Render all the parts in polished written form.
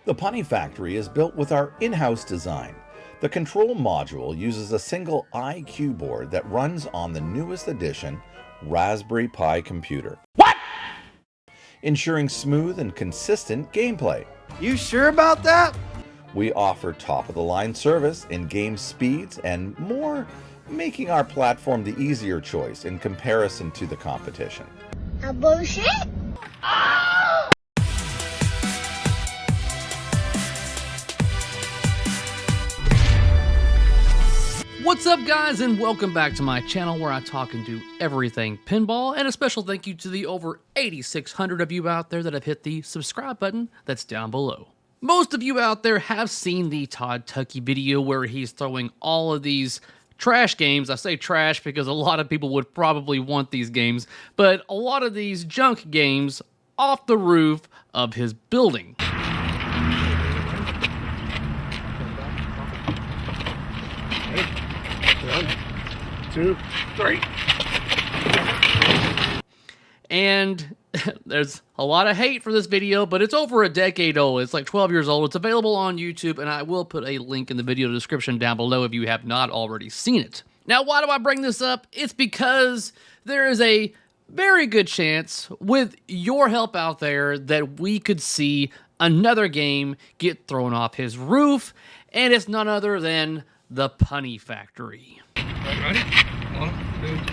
The Punny Factory is built with our in-house design. The control module uses a single IQ board that runs on the newest edition Raspberry Pi computer. What? Ensuring smooth and consistent gameplay. You sure about that? We offer top-of-the-line service in game speeds and more, making our platform the easier choice in comparison to the competition. A bullshit? What's up, guys, and welcome back to my channel where I talk and do everything pinball, and a special thank you to the over 8,600 of you out there that have hit the subscribe button that's down below. Most of you out there have seen the Todd Tucky video where he's throwing all of these trash games. I say trash because a lot of people would probably want these games, but a lot of these junk games off the roof of his building. 1, 2, 3. And there's a lot of hate for this video, but it's over a decade old. It's like 12 years old. It's available on YouTube, and I will put a link in the video description down below if you have not already seen it. Now, why do I bring this up? It's because there is a very good chance, with your help out there, that we could see another game get thrown off his roof, and it's none other than the Punny Factory. Ready? 1, 2, 3.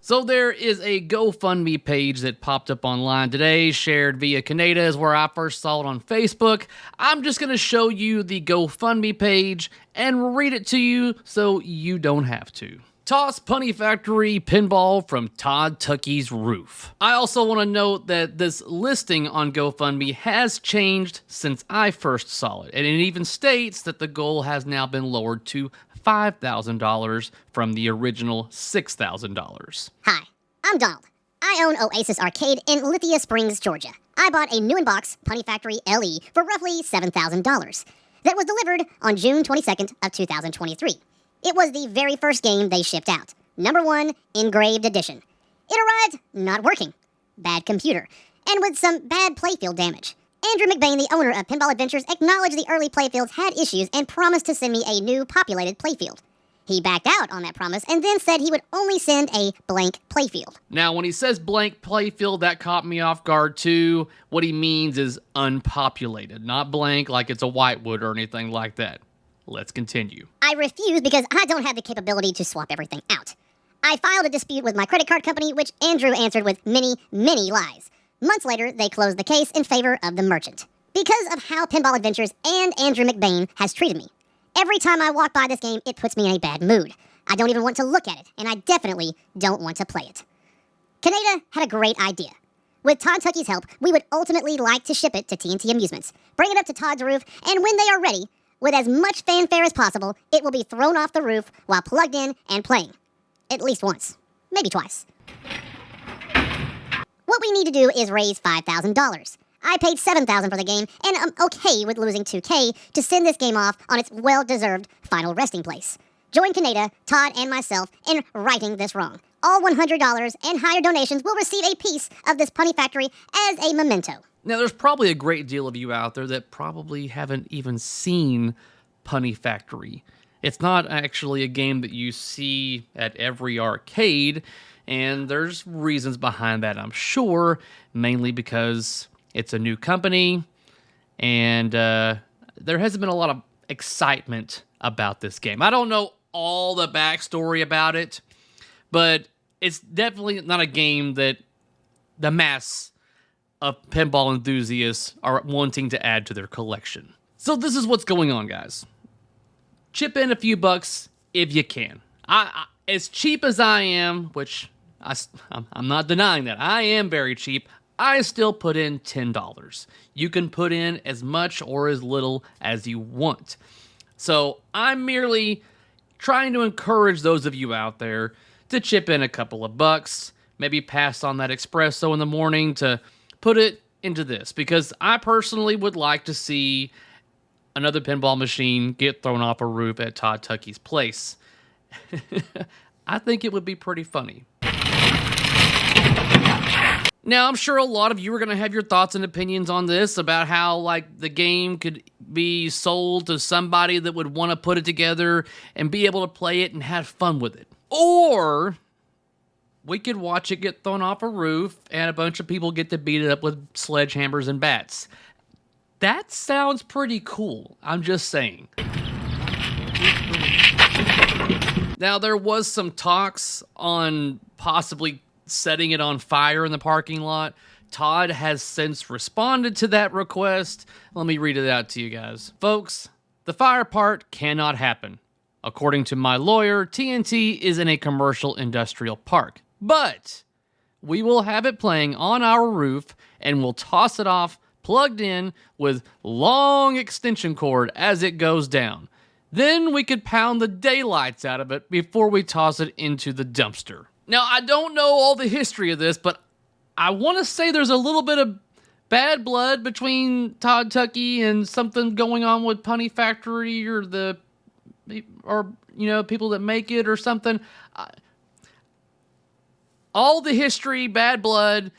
So there is a GoFundMe page that popped up online today, shared via Canada, is where I first saw it on Facebook. I'm just going to show you the GoFundMe page and read it to you so you don't have to. Toss Punny Factory pinball from Todd Tucky's roof. I also want to note that this listing on GoFundMe has changed since I first saw it, and it even states that the goal has now been lowered to $5,000 from the original $6,000. Hi, I'm Donald. I own Oasis Arcade in Lithia Springs, Georgia. I bought a new in-box Punny Factory LE for roughly $7,000 that was delivered on June 22nd of 2023. It was the very first game they shipped out. Number 1, engraved edition. It arrived not working, bad computer, and with some bad playfield damage. Andrew McBain, the owner of Pinball Adventures, acknowledged the early playfields had issues and promised to send me a new populated playfield. He backed out on that promise and then said he would only send a blank playfield. Now, when he says blank playfield, that caught me off guard too. What he means is unpopulated, not blank like it's a whitewood or anything like that. Let's continue. I refused because I don't have the capability to swap everything out. I filed a dispute with my credit card company, which Andrew answered with many, many lies. Months later, they closed the case in favor of the merchant. Because of how Pinball Adventures and Andrew McBain has treated me. Every time I walk by this game, it puts me in a bad mood. I don't even want to look at it, and I definitely don't want to play it. Canada had a great idea. With Todd Tucky's help, we would ultimately like to ship it to TNT Amusements, bring it up to Todd's roof, and when they are ready, with as much fanfare as possible, it will be thrown off the roof while plugged in and playing. At least once. Maybe twice. What we need to do is raise $5,000. I paid $7,000 for the game, and I'm okay with losing $2,000 to send this game off on its well-deserved final resting place. Join Canada, Todd, and myself in righting this wrong. All $100 and higher donations will receive a piece of this Punny Factory as a memento. Now, there's probably a great deal of you out there that probably haven't even seen Punny Factory. It's not actually a game that you see at every arcade, and there's reasons behind that, I'm sure, mainly because it's a new company, and there hasn't been a lot of excitement about this game. I don't know all the backstory about it, but it's definitely not a game that the mass of pinball enthusiasts are wanting to add to their collection. So this is what's going on, guys. Chip in a few bucks if you can. I as cheap as I am, which I'm not denying that. I am very cheap. I still put in $10. You can put in as much or as little as you want. So I'm merely trying to encourage those of you out there to chip in a couple of bucks, maybe pass on that espresso in the morning to put it into this, because I personally would like to see another pinball machine get thrown off a roof at Todd Tucky's place. I think it would be pretty funny. Now, I'm sure a lot of you are going to have your thoughts and opinions on this about how, like, the game could be sold to somebody that would want to put it together and be able to play it and have fun with it. Or we could watch it get thrown off a roof and a bunch of people get to beat it up with sledgehammers and bats. That sounds pretty cool. I'm just saying. Now, there was some talks on possibly setting it on fire in the parking lot. Todd has since responded to that request. Let me read it out to you guys. Folks, the fire part cannot happen. According to my lawyer, TNT is in a commercial industrial park. But we will have it playing on our roof and we'll toss it off plugged in with long extension cord as it goes down. Then we could pound the daylights out of it before we toss it into the dumpster. Now, I don't know all the history of this, but I want to say there's a little bit of bad blood between Todd Tucky and something going on with Punny Factory or people that make it or something. All the history, bad blood,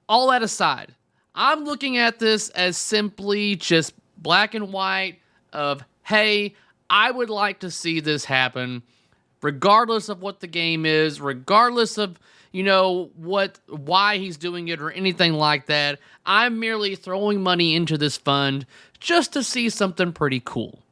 all that aside, I'm looking at this as simply just black and white of, hey, I would like to see this happen, regardless of what the game is, regardless of, why he's doing it or anything like that. I'm merely throwing money into this fund just to see something pretty cool.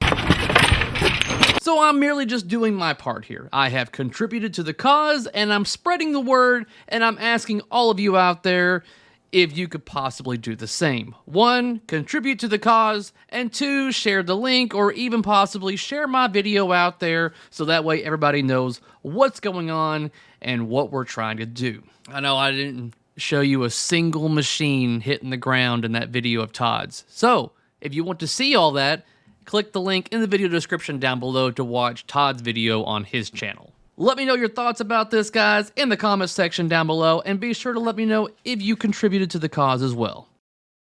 So I'm merely just doing my part here. I have contributed to the cause, and I'm spreading the word, and I'm asking all of you out there if you could possibly do the same. 1, contribute to the cause, and 2, share the link, or even possibly share my video out there so that way everybody knows what's going on and what we're trying to do. I know I didn't show you a single machine hitting the ground in that video of Todd's. So, if you want to see all that, click the link in the video description down below to watch Todd's video on his channel. Let me know your thoughts about this, guys, in the comments section down below, and be sure to let me know if you contributed to the cause as well.